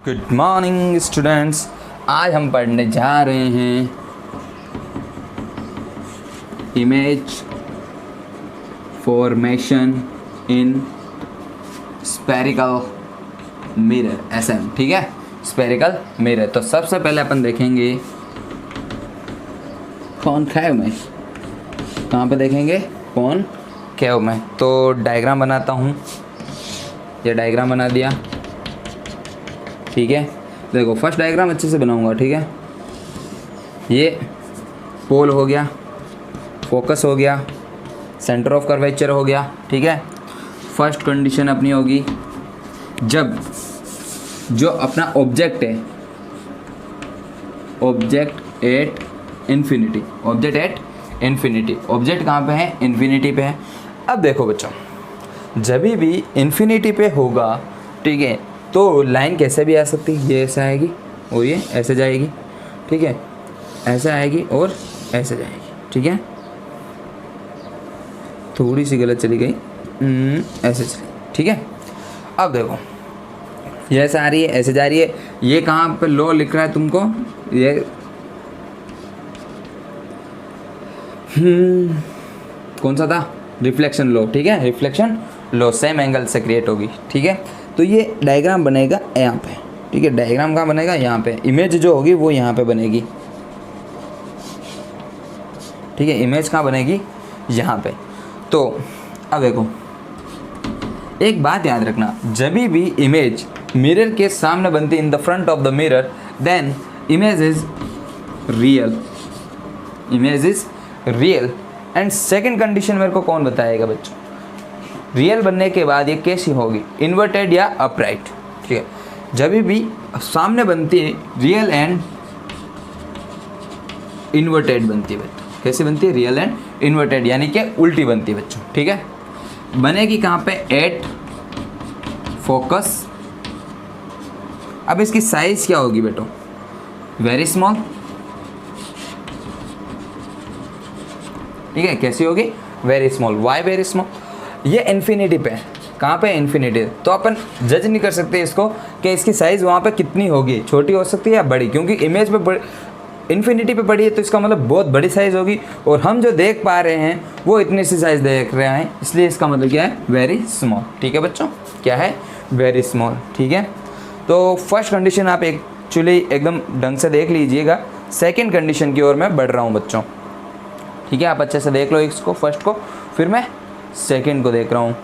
Good morning students. आज हम पढ़ने जा रहे हैं image formation in spherical mirror SM। ठीक है, स्फेरिकल मिरर। तो सबसे पहले अपन देखेंगे कौन कैव में, कहाँ पे देखेंगे कौन कैव में। तो डायग्राम बनाता हूँ, ये डायग्राम बना दिया। ठीक है, देखो फर्स्ट डायग्राम अच्छे से बनाऊंगा। ठीक है, ये पोल हो गया, फोकस हो गया, सेंटर ऑफ कर्वेचर हो गया। ठीक है, फर्स्ट कंडीशन अपनी होगी जब जो अपना ऑब्जेक्ट है, object at infinity, object at infinity. Object कहाँ पे है? इन्फिनिटी पे है। अब देखो बच्चों, जब भी इन्फिनिटी पे होगा, ठीक है, तो लाइन कैसे भी आ सकती है। ये ऐसे आएगी और ये ऐसे जाएगी। ठीक है, ऐसे आएगी और ऐसे जाएगी। ठीक है, थोड़ी सी गलत चली गई, ऐसे चली। ठीक है, अब देखो ये ऐसे आ रही है, ऐसे जा रही है। ये कहाँ पे लॉ लिख रहा है तुमको? ये कौन सा था? Reflection law. ठीक है, रिफ्लेक्शन लॉ सेम एंगल से क्रिएट होगी। ठीक है, तो ये डायग्राम बनेगा यहाँ पे। ठीक है, डायग्राम कहाँ बनेगा? यहाँ पे। इमेज जो होगी वो यहाँ पे बनेगी। ठीक है, इमेज कहाँ बनेगी? यहाँ पे। तो अब देखो एक बात याद रखना, जब भी इमेज मिरर के सामने बनती in the front of the mirror, then image is real, image is real. And second condition मेरे को कौन बताएगा बच्चों? रियल बनने के बाद ये कैसी होगी? इन्वर्टेड या अपराइट। ठीक है, जब भी सामने बनती है रियल एंड इन्वर्टेड बनती है बच्चों। कैसे बनती है? रियल एंड इन्वर्टेड, यानी कि उल्टी बनती है बच्चों। ठीक है, बनेगी कहाँ पे? At focus. अब इसकी साइज क्या होगी बेटो? Very small. ठीक है, कैसी होगी? Very small. Why very small? ये इन्फिनिटी पे है। कहाँ पे? इन्फिनिटी। तो अपन जज नहीं कर सकते इसको कि इसकी साइज़ वहाँ पे कितनी होगी, छोटी हो सकती है या बड़ी, क्योंकि इमेज पे इन्फिनिटी पे पड़ी है, तो इसका मतलब बहुत बड़ी साइज़ होगी। और हम जो देख पा रहे हैं वो इतनी सी साइज़ देख रहे हैं, इसलिए इसका मतलब क्या है? Very small. ठीक है बच्चों, क्या है? Very small. ठीक है, तो फर्स्ट कंडीशन आप एक्चुअली एकदम ढंग से देख लीजिएगा। सेकेंड कंडीशन की ओर मैं बढ़ रहा हूँ बच्चों। ठीक है, आप अच्छे से देख लो इसको, फर्स्ट को, फिर मैं सेकेंड को देख रहा हूँ।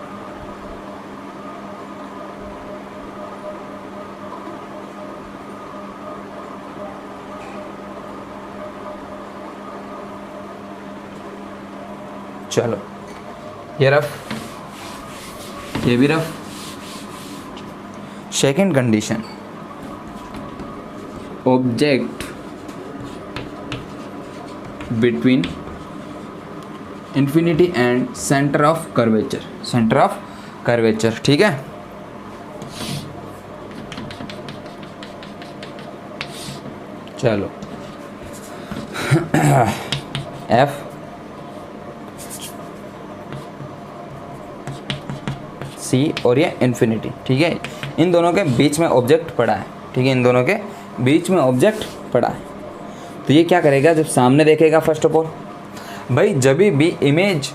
चलो, ये रफ, ये भी rough. Second condition, object between infinity and centre of curvature, centre of curvature. ठीक है, चलो F C और ये इन्फिनिटी। ठीक है, इन दोनों के बीच में ऑब्जेक्ट पड़ा है। ठीक है, इन दोनों के बीच में ऑब्जेक्ट पड़ा है। तो ये क्या करेगा जब सामने देखेगा? फर्स्ट ऑफ ऑल भाई, जब भी इमेज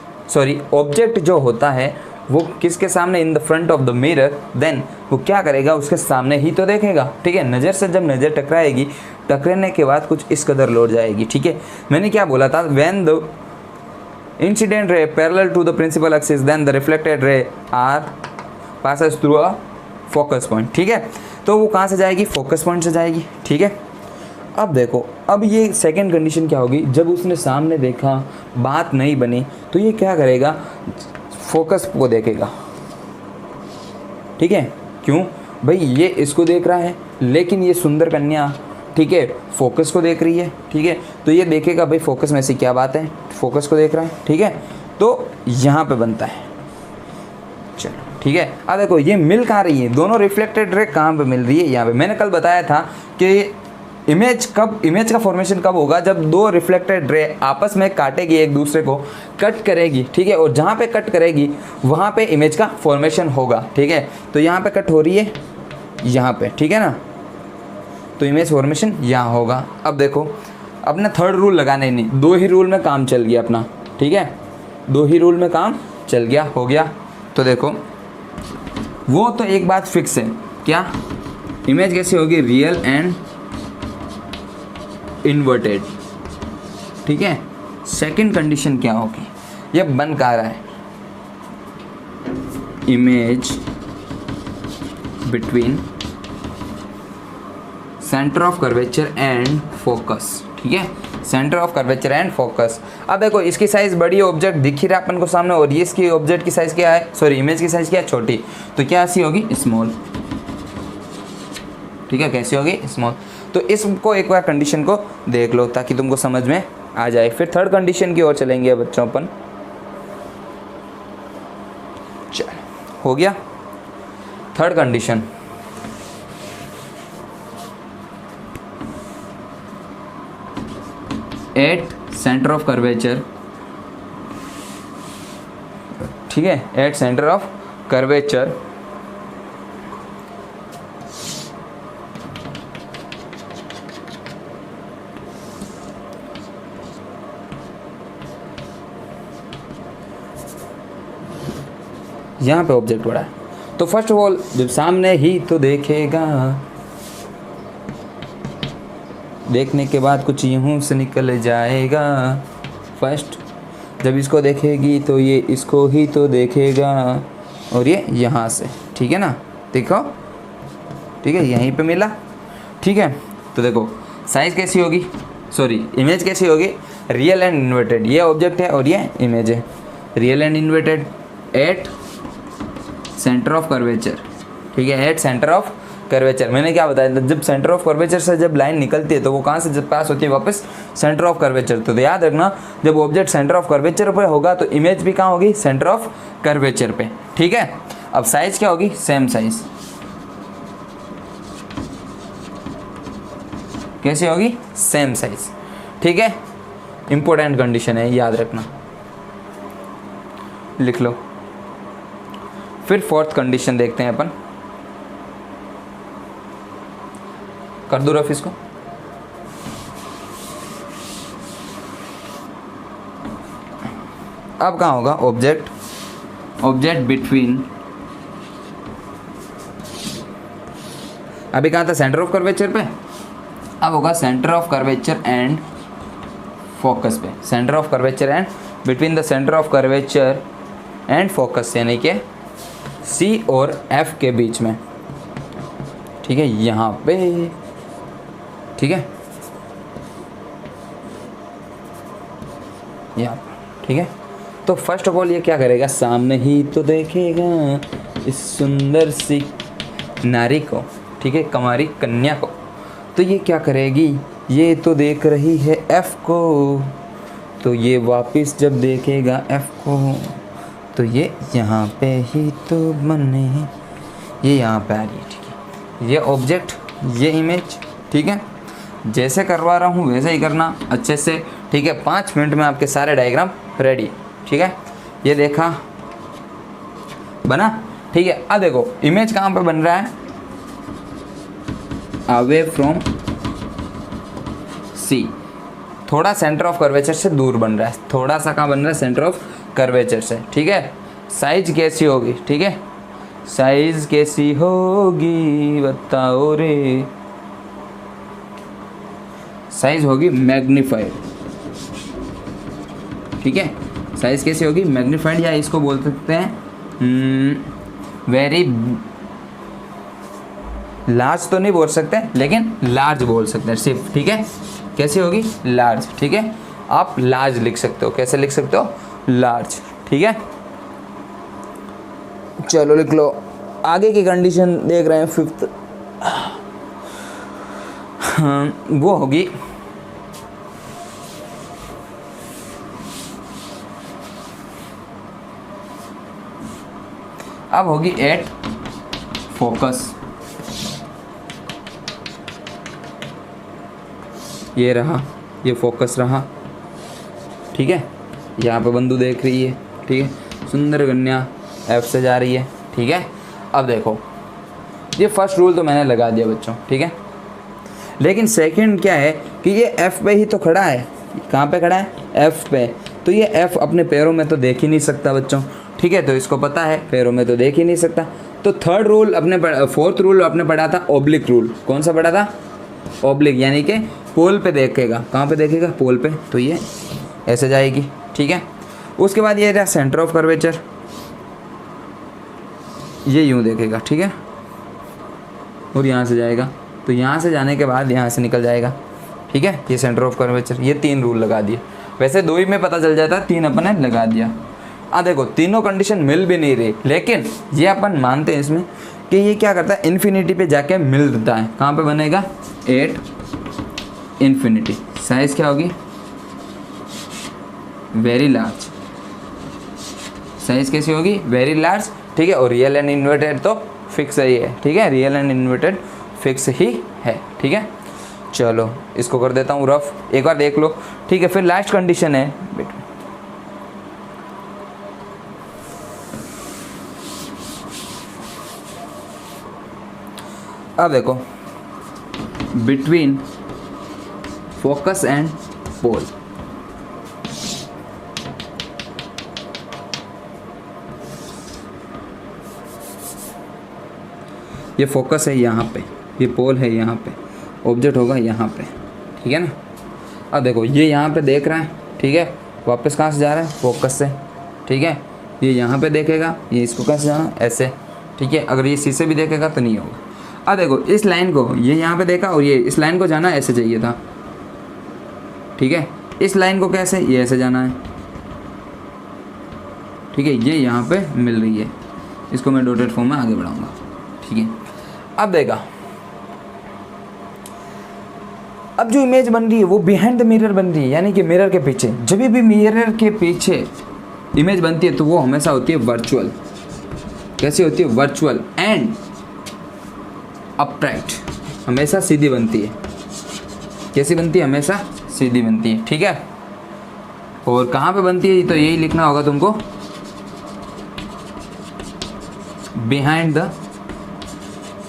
ऑब्जेक्ट जो होता है वो किसके सामने? In the front of the mirror, then वो क्या करेगा? उसके सामने ही तो देखेगा। ठीक है, नज़र से जब नज़र टकराएगी, टकराने के बाद कुछ इस कदर लौट जाएगी। ठीक है, मैंने क्या बोला था? When the incident ray parallel to the principal axis, then the reflected ray are passes through a focus point. ठीक है, तो वो कहाँ से जाएगी? फोकस पॉइंट से जाएगी। ठीक है, अब देखो, अब ये सेकंड कंडीशन क्या होगी? जब उसने सामने देखा, बात नहीं बनी, तो ये क्या करेगा? फोकस को देखेगा। ठीक है, क्यों भाई? ये इसको देख रहा है, लेकिन ये सुंदर कन्या, ठीक है, फोकस को देख रही है। ठीक है, तो ये देखेगा भाई फोकस में ऐसी क्या बात है, फोकस को देख रहा है। ठीक है, तो यहाँ पे बनता है। चलो ठीक है, अब देखो ये मिल कहाँ रही है? दोनों रिफ्लेक्टेड रे कहाँ पे मिल रही है? यहाँ पे। मैंने कल बताया था कि इमेज का फॉर्मेशन कब होगा? जब दो रिफ्लेक्टेड रे आपस में काटेगी, एक दूसरे को कट करेगी। ठीक है, और जहाँ पे कट करेगी वहाँ पे इमेज का फॉर्मेशन होगा। ठीक है, तो यहाँ पे कट हो रही है, यहाँ पे। ठीक है ना, तो इमेज फॉर्मेशन यहाँ होगा। अब देखो अपने थर्ड रूल लगाने नहीं, 2 ही रूल में काम चल गया अपना, ठीक है, 2 ही रूल में काम चल गया, हो गया। तो देखो वो तो एक बात फिक्स है, क्या इमेज कैसी होगी, रियल एंड इन्वर्टेड, ठीक है। सेकंड कंडीशन क्या होगी, ये बन कहाँ रहा है, image between centre of curvature and focus, ठीक है, centre of curvature and focus. अब देखो इसकी साइज बड़ी, ऑब्जेक्ट दिख ही रहा अपन को सामने, और ये इसकी ऑब्जेक्ट की साइज क्या है, सॉरी इमेज की साइज क्या है, छोटी, तो क्या ऐसी होगी, स्मॉल, ठीक है, कैसी होगी, स्मॉल। तो इसको एक बार कंडीशन को देख लो ताकि तुमको समझ में आ जाए। फिर थर्ड कंडीशन की ओर चलेंगे बच्चों अपन, चल हो गया third condition. At centre of curvature, ठीक है, एट सेंटर ऑफ कर्वेचर यहाँ पे ऑब्जेक्ट बड़ा है। तो फर्स्ट ऑफ ऑल जब सामने ही तो देखेगा, देखने के बाद कुछ यूँ से निकल जाएगा, फर्स्ट जब इसको देखेगी तो ये इसको ही तो देखेगा, और ये यहाँ से, ठीक है ना, देखो, ठीक है, यहीं पे मिला, ठीक है। तो देखो साइज़ कैसी होगी, सॉरी इमेज कैसी होगी, रियल एंड इन्वर्टेड, ये ऑब्जेक्ट है और ये इमेज है, real and inverted at centre of curvature, ठीक है, एट सेंटर ऑफ कर्वेचर। मैंने क्या बताया था, जब सेंटर ऑफ कर्वेचर से जब लाइन निकलती है तो वो कहाँ से जब पास होती है, वापस सेंटर ऑफ कर्वेचर। तो याद रखना जब ऑब्जेक्ट सेंटर ऑफ कर्वेचर पे होगा तो इमेज भी कहाँ होगी, सेंटर ऑफ कर्वेचर पे, ठीक है। अब साइज क्या होगी, सेम साइज, कैसे होगी, सेम साइज, ठीक है। इंपॉर्टेंट कंडीशन है, याद रखना, लिख लो। फिर फोर्थ कंडीशन देखते हैं अपन, कर दो रफ इसको। अब कहाँ होगा, ऑब्जेक्ट बिटवीन, अभी कहाँ था, सेंटर ऑफ कर्वेचर पे, अब होगा centre of curvature and focus पे, centre of curvature and between the centre of curvature and focus, यानी कि C और F के बीच में, ठीक है, यहाँ पे, ठीक है, यहाँ, ठीक है। तो फर्स्ट ऑफ ऑल ये क्या करेगा, सामने ही तो देखेगा इस सुंदर सी नारी को, ठीक है, कुमारी कन्या को, तो ये क्या करेगी, ये तो देख रही है F को, तो ये वापस जब देखेगा F को तो ये यहाँ पे ही तो बने, ये यहाँ पे आ रही है, ठीक है, ये ऑब्जेक्ट, ये इमेज, ठीक है। जैसे करवा रहा हूँ वैसे ही करना अच्छे से, ठीक है। 5 मिनट में आपके सारे डायग्राम रेडी, ठीक है। ये देखा, बना, ठीक है। अब देखो इमेज कहाँ पे बन रहा है, अवे फ्रॉम C, थोड़ा सेंटर ऑफ कर्वेचर से दूर बन रहा है, थोड़ा सा कहाँ बन रहा है, सेंटर ऑफ कर्वेचर से, ठीक है। साइज कैसी होगी, ठीक है, साइज कैसी होगी बताओ रे, साइज होगी मैग्नीफाइड, ठीक है, साइज कैसी होगी, मैग्नीफाइड, या इसको बोल सकते हैं वेरी लार्ज, तो नहीं बोल सकते लेकिन लार्ज बोल सकते हैं सिर्फ, ठीक है। कैसी होगी, लार्ज, ठीक है, आप लार्ज लिख सकते हो, कैसे लिख सकते हो, लार्ज, ठीक है। चलो लिख लो, आगे की कंडीशन देख रहे हैं फिफ्थ, वो होगी अब होगी एट फोकस, ये रहा, ये फोकस रहा, ठीक है। यहाँ पे बंदू देख रही है, ठीक है, सुंदर कन्या F से जा रही है, ठीक है। अब देखो ये फर्स्ट रूल तो मैंने लगा दिया बच्चों, ठीक है। लेकिन सेकंड क्या है कि ये एफ पे ही तो खड़ा है। कहाँ पे खड़ा है? एफ पे। तो ये एफ अपने पैरों में तो देख ही नहीं सकता बच्चों, ठीक है, तो इसको पता है पैरों में तो देख ही नहीं सकता। तो थर्ड रूल अपने फोर्थ रूल अपने पढ़ा था ऑब्लिक रूल। कौन सा पढ़ा था? ऑब्लिक, यानी कि पोल पे देखेगा। कहाँ पे देखेगा? पोल पे। तो ये ऐसे जाएगी, ठीक है। उसके बाद ये रहा सेंटर ऑफ कर्वेचर, ये यूँ देखेगा, ठीक है, और यहाँ से जाएगा। तो यहाँ से जाने के बाद यहाँ से निकल जाएगा, ठीक है। ये सेंटर ऑफ कर्वेचर। ये 3 रूल लगा दिए। वैसे 2 ही में पता चल जाता, 3 अपन ने लगा दिया। देखो तीनों कंडीशन मिल भी नहीं रही, लेकिन ये अपन मानते हैं इसमें कि ये क्या करता है, इन्फिनिटी पे जाके मिल देता है। कहाँ पे बनेगा? At infinity. साइज क्या होगी? Very large. साइज कैसी होगी? वेरी लार्ज, ठीक है। और रियल एंड इन्वर्टेड तो फिक्स ही है, ठीक है, रियल एंड इन्वर्टेड फिक्स ही है, ठीक है। चलो इसको कर देता हूँ रफ, एक बार देख लो, ठीक है। फिर लास्ट कंडीशन है, अब देखो, बिटवीन फोकस एंड पोल। ये फोकस है यहाँ पे, ये पोल है यहाँ पे, ऑब्जेक्ट होगा यहाँ पे, ठीक है ना। अब देखो ये यहाँ पे देख रहा है, ठीक है, वापस कहाँ से जा रहा है? फोकस से, ठीक है। ये यहाँ पे देखेगा, ये इसको कैसे जाना? ऐसे, ठीक है। अगर ये शीशे भी देखेगा तो नहीं होगा। अब देखो इस लाइन को ये यहाँ पे देखा, और ये इस लाइन को जाना ऐसे चाहिए था, ठीक है। इस लाइन को कैसे? ये ऐसे जाना है, ठीक है। ये यहाँ पे मिल रही है, इसको मैं डॉटेड फॉर्म में आगे बढ़ाऊंगा, ठीक है। अब देखा, अब जो इमेज बन रही है वो बिहाइंड द मिरर बन रही है, यानी कि मिरर के पीछे। जब भी मिरर के पीछे इमेज बनती है तो वो हमेशा होती है वर्चुअल। कैसी होती है? वर्चुअल एंड अपराइट, हमेशा सीधी बनती है। कैसी बनती है? हमेशा सीधी बनती है, ठीक है। और कहाँ पे बनती है? तो यही लिखना होगा तुमको, बिहाइंड द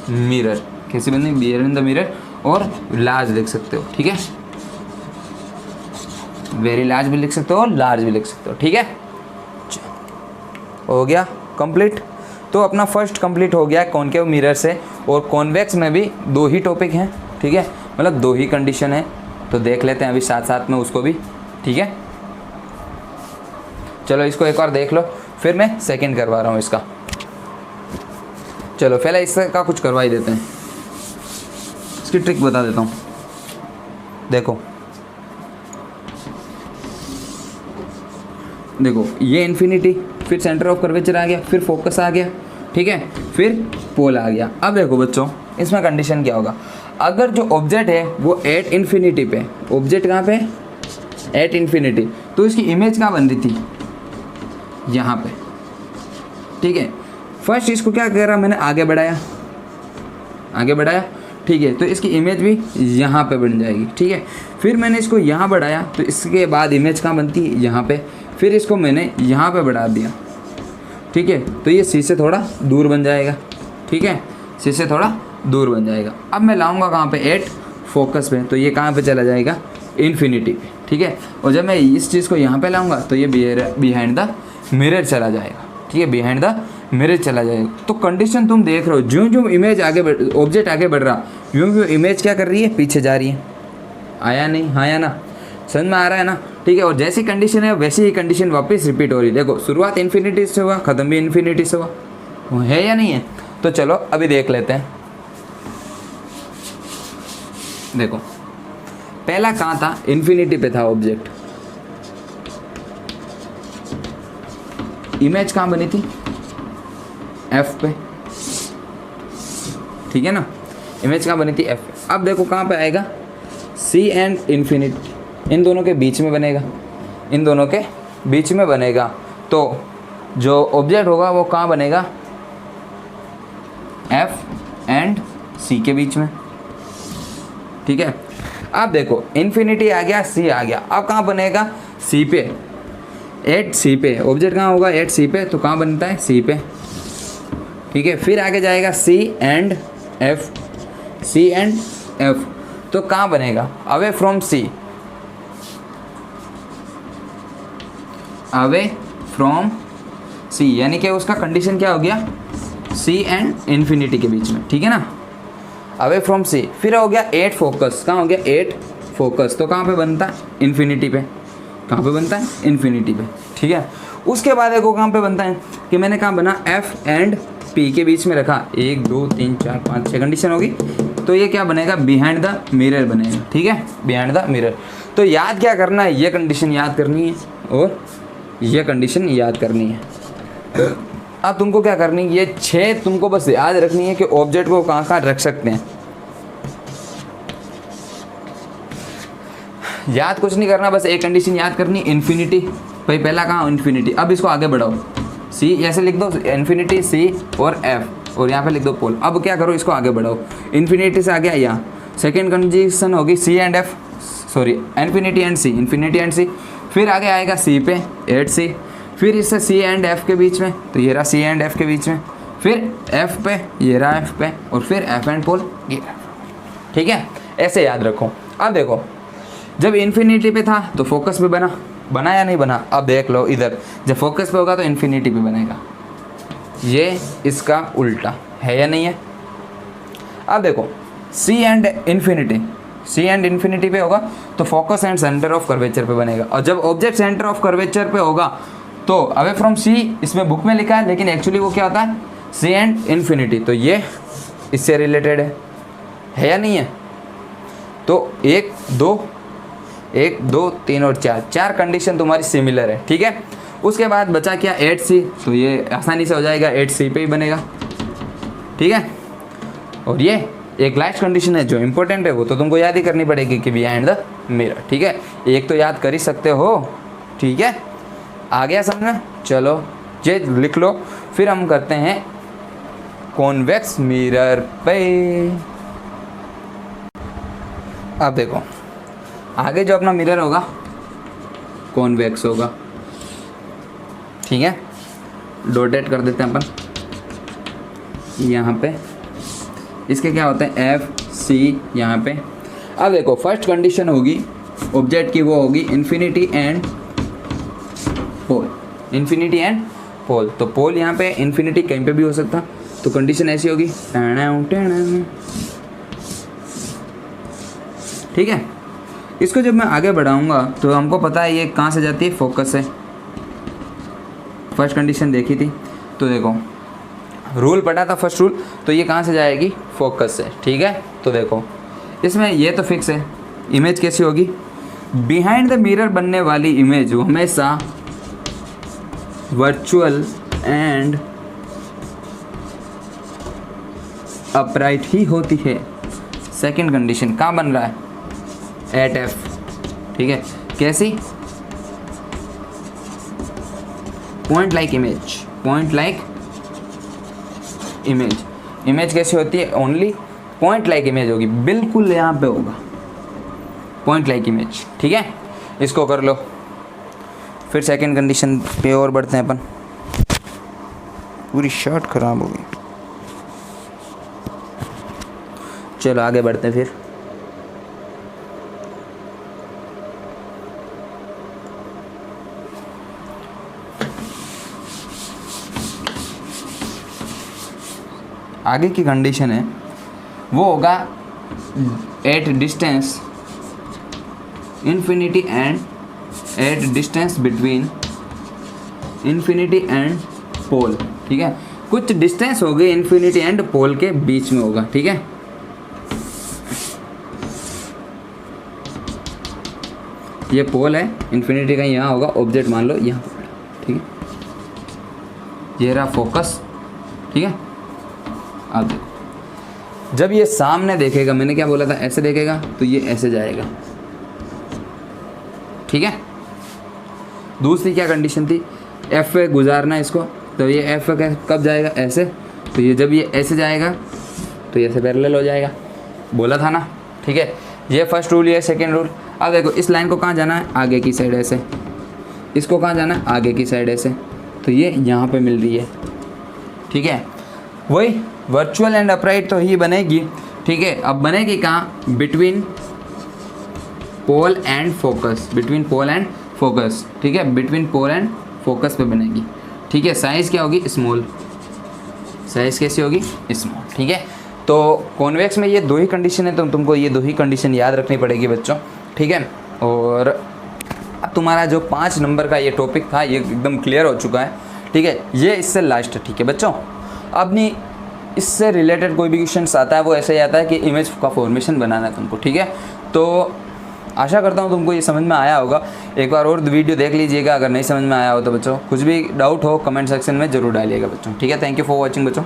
मिरर। कैसी बनती है? बिहाइंड द मिरर, और लार्ज लिख सकते हो, ठीक है। वेरी लार्ज भी लिख सकते हो, लार्ज भी लिख सकते हो, ठीक है। हो गया कंप्लीट। तो अपना फर्स्ट कंप्लीट हो गया कॉनकेव मिरर से। और कॉन्वेक्स में भी 2 ही टॉपिक हैं, ठीक है, मतलब 2 ही कंडीशन है। तो देख लेते हैं अभी साथ साथ में उसको भी, ठीक है। चलो इसको एक और देख लो, फिर मैं सेकंड करवा रहा हूँ इसका। चलो पहले इसका कुछ करवा ही देते हैं, इसकी ट्रिक बता देता हूँ। देखो देखो ये इन्फिनिटी, फिर सेंटर ऑफ कर्वेचर आ गया, फिर फोकस आ गया, ठीक है, फिर पोल आ गया। अब देखो बच्चों इसमें कंडीशन क्या होगा, अगर जो ऑब्जेक्ट है वो एट इन्फिनिटी पे, ऑब्जेक्ट कहाँ पे? एट इन्फिनिटी, तो इसकी इमेज कहाँ बन रही थी? यहाँ पे, ठीक है। फर्स्ट इसको क्या कह रहा मैंने? आगे बढ़ाया, आगे बढ़ाया, ठीक है, तो इसकी इमेज भी यहाँ पे बन जाएगी, ठीक है। फिर मैंने इसको यहाँ बढ़ाया, तो इसके बाद इमेज कहाँ बनती है? यहाँ पे। फिर इसको मैंने यहाँ पे बढ़ा दिया, ठीक है, तो ये सी से थोड़ा दूर बन जाएगा, ठीक है, सी से थोड़ा दूर बन जाएगा। अब मैं लाऊंगा कहाँ पे? एट फोकस पे, तो ये कहाँ पे चला जाएगा? इन्फिनिटी पे, ठीक है। और जब मैं इस चीज़ को यहाँ पे लाऊंगा तो ये बिहाइंड द मिरर चला जाएगा, ठीक है, बिहाइंड द मिरर चला जाएगा। तो कंडीशन तुम देख रहे हो, ज्यों ज्यों इमेज आगे ऑब्जेक्ट आगे बढ़ रहा, यूँ यूँ इमेज क्या कर रही है? पीछे जा रही है। आया नहीं? हाँ या ना? समझ में आ रहा है ना? ठीक है। और जैसी कंडीशन है वैसी ही कंडीशन वापस रिपीट हो रही है। देखो शुरुआत इन्फिनिटी से हुआ, ख़त्म भी इन्फिनिटी से हुआ, है या नहीं है? तो चलो अभी देख लेते हैं। देखो पहला कहाँ था? इन्फिनिटी पे था ऑब्जेक्ट, इमेज कहाँ बनी थी? एफ पे, ठीक है ना, इमेज कहाँ बनी थी? एफ पे। अब देखो कहाँ पे आएगा? सी एंड इन्फिनिटी, इन दोनों के बीच में बनेगा, इन दोनों के बीच में बनेगा। तो जो ऑब्जेक्ट होगा वो कहाँ बनेगा? एफ एंड सी के बीच में, ठीक है। अब देखो इन्फिनिटी आ गया, सी आ गया, अब कहाँ बनेगा? सी पे, एट सी पे, ऑब्जेक्ट कहाँ होगा? एट सी पे, तो कहाँ बनता है? सी पे, ठीक है। फिर आगे जाएगा C and F, C and F, तो कहाँ बनेगा, away from C, away from C, यानी कि उसका कंडीशन क्या हो गया, सी एंड इन्फिनिटी के बीच में, ठीक है ना, अवे फ्रॉम सी। फिर हो गया 8 फोकस, कहाँ हो गया 8 फोकस, तो कहाँ पे बनता है, इन्फिनिटी पे, कहाँ पे बनता है, इन्फिनिटी पे, ठीक है। उसके बाद देखो कहाँ पे बनता है कि मैंने कहाँ बना, एफ एंड पी के बीच में रखा, 1 2 3 4 5 6 कंडीशन होगी, तो ये क्या बनेगा, बिहाइंड द मिरर बनेगा, ठीक है, बिहाइंड द मिरर। तो याद क्या करना है, ये कंडीशन याद करनी है और ये कंडीशन याद करनी है। अब तुमको क्या करनी है, ये 6 तुमको बस याद रखनी है कि ऑब्जेक्ट को कहाँ कहाँ रख सकते हैं, याद कुछ नहीं करना, बस एक कंडीशन याद करनी, इन्फिनिटी, भाई पहला कहाँ, इन्फिनिटी। अब इसको आगे बढ़ाओ, सी ऐसे लिख दो, इन्फिनिटी सी और एफ, और यहाँ पे लिख दो पोल। अब क्या करो, इसको आगे बढ़ाओ, इन्फिनिटी से आ गया यहाँ, सेकेंड कंडीशन होगी C and F, sorry infinity and C, infinity and C. फिर आगे आएगा सी पे 8C, फिर इससे सी एंड एफ के बीच में, तो ये रहा सी एंड एफ के बीच में, फिर एफ पे, ये रहा एफ पे, और फिर एफ एंड पोल, ये रहा, ठीक है, ऐसे याद रखो। अब देखो जब इन्फिनिटी पे था तो फोकस पे बना या नहीं बना, अब देख लो इधर, जब फोकस पे होगा तो इन्फिनिटी पे बनेगा, ये इसका उल्टा है या नहीं है। अब देखो सी एंड इन्फिनिटी पे होगा तो focus and centre of curvature पे बनेगा, और जब ऑब्जेक्ट सेंटर ऑफ कर्वेचर पे होगा तो अवे फ्रॉम सी, इसमें बुक में लिखा है लेकिन एक्चुअली वो क्या होता है, सी एंड इन्फिनिटी, तो ये इससे रिलेटेड है या नहीं है। तो 1 2 3 और 4 कंडीशन तुम्हारी सिमिलर है, ठीक है। उसके बाद बचा क्या, 8C, तो ये आसानी से हो जाएगा, 8C पे ही बनेगा, ठीक है। और ये एक लास्ट कंडीशन है जो इंपॉर्टेंट है, वो तो तुमको याद ही करनी पड़ेगी कि बिहाइंड द मिरर, ठीक है। एक तो याद कर ही सकते हो, ठीक है, आ गया समझ में। चलो ये लिख लो, फिर हम करते हैं कॉन्वेक्स मिरर पे। अब देखो आगे जो अपना मिरर होगा कॉन्वेक्स होगा, ठीक है, डॉटेड कर देते हैं अपन यहाँ पे, इसके क्या होते हैं FC यहाँ पे। अब देखो फर्स्ट कंडीशन होगी ऑब्जेक्ट की, वो होगी इन्फिनिटी एंड पोल, तो पोल यहाँ पे, इन्फिनिटी कहीं पे भी हो सकता, तो कंडीशन ऐसी होगी, ठीक है। इसको जब मैं आगे बढ़ाऊंगा तो हमको पता है ये कहाँ से जाती है, फोकस से, फर्स्ट कंडीशन देखी थी, तो देखो रूल पढ़ा था फर्स्ट रूल, तो ये कहाँ से जाएगी, फोकस से, ठीक है। तो देखो इसमें ये तो फिक्स है, इमेज कैसी होगी, बिहाइंड द मिरर बनने वाली इमेज वो हमेशा वर्चुअल एंड अपराइट ही होती है। सेकंड कंडीशन कहाँ बन रहा है, एट F, ठीक है, कैसी, पॉइंट लाइक इमेज कैसी होती है, ओनली पॉइंट लाइक इमेज होगी, बिल्कुल यहाँ पे होगा पॉइंट लाइक इमेज, ठीक है। इसको कर लो, फिर सेकंड कंडीशन पे और बढ़ते हैं अपन, पूरी शर्ट खराब हो गई, चलो आगे बढ़ते हैं। फिर आगे की कंडीशन है वो होगा at distance infinity and at distance between infinity and pole, ठीक है। कुछ डिस्टेंस हो गई इन्फिनिटी एंड पोल के बीच में होगा, ठीक है। ये पोल है, इन्फिनिटी का यहाँ होगा, ऑब्जेक्ट मान लो यहाँ पर, ठीक है। ये रहा फोकस, ठीक है। अब देखो जब ये सामने देखेगा, मैंने क्या बोला था, ऐसे देखेगा तो ये ऐसे जाएगा, ठीक है। दूसरी क्या कंडीशन थी, F पे गुजारना है इसको, तो ये F पे कब जाएगा, ऐसे, तो ये जब ये ऐसे जाएगा तो ये ऐसे पैरेलल हो जाएगा, बोला था ना, ठीक है। ये फर्स्ट रूल, ये सेकेंड रूल। अब देखो इस लाइन को कहाँ जाना है, आगे की साइड ऐसे, इसको कहाँ जाना है, आगे की साइड ऐसे, तो ये यहाँ पे मिल रही है, ठीक है। वही वर्चुअल एंड अपराइट तो ही बनेगी, ठीक है। अब बनेगी कहाँ, between pole and focus, between pole and focus, ठीक है, बिटवीन पोल एंड फोकस पे बनेगी, ठीक है। साइज़ क्या होगी, स्मॉल, साइज़ कैसी होगी, स्मॉल, ठीक है। तो कॉन्वेक्स में ये दो ही कंडीशन है, तो तुमको ये दो ही कंडीशन याद रखनी पड़ेगी बच्चों, ठीक है। और अब तुम्हारा जो 5 नंबर का ये टॉपिक था ये एकदम क्लियर हो चुका है, ठीक है। ये इससे लास्ट है, ठीक है बच्चों। अब नहीं, इससे रिलेटेड कोई भी क्वेश्चन आता है वो ऐसे ही आता है कि इमेज का फॉर्मेशन बनाना है तुमको, ठीक है। तो आशा करता हूँ तुमको ये समझ में आया होगा। एक बार और वीडियो देख लीजिएगा, अगर नहीं समझ में आया हो तो बच्चों कुछ भी डाउट हो कमेंट सेक्शन में ज़रूर डालिएगा बच्चों, ठीक है। थैंक यू फॉर वॉचिंग बच्चों।